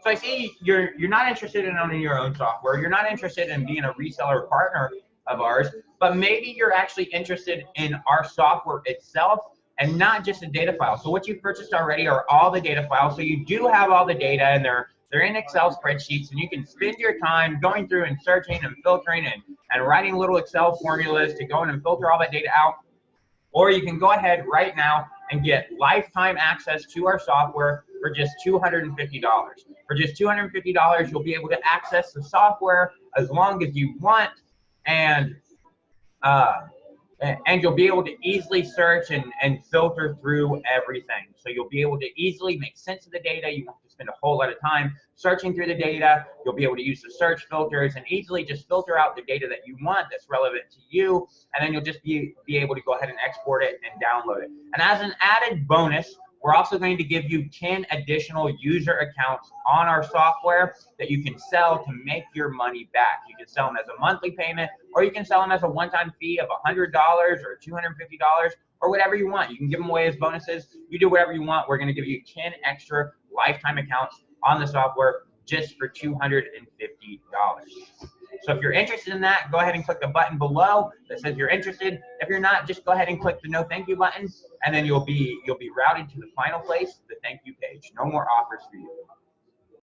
So I see you're not interested in owning your own software. You're not interested in being a reseller or partner of ours, but maybe you're actually interested in our software itself and not just the data file. So what you've purchased already are all the data files. So you do have all the data, and they're in Excel spreadsheets, and you can spend your time going through and searching and filtering and writing little Excel formulas to go in and filter all that data out. Or you can go ahead right now and get lifetime access to our software for just $250. For just $250, you'll be able to access the software as long as you want, and you'll be able to easily search and filter through everything. So you'll be able to easily make sense of the data. You won't have to spend a whole lot of time searching through the data. You'll be able to use the search filters and easily just filter out the data that you want that's relevant to you, and then you'll just be able to go ahead and export it and download it. And as an added bonus, we're also going to give you 10 additional user accounts on our software that you can sell to make your money back. You can sell them as a monthly payment, or you can sell them as a one-time fee of $100 or $250 or whatever you want. You can give them away as bonuses. You do whatever you want. We're going to give you 10 extra lifetime accounts on the software just for $250. So if you're interested in that, go ahead and click the button below that says you're interested. If you're not, just go ahead and click the no thank you button, and then you'll be routed to the final place, the thank you page. No more offers for you.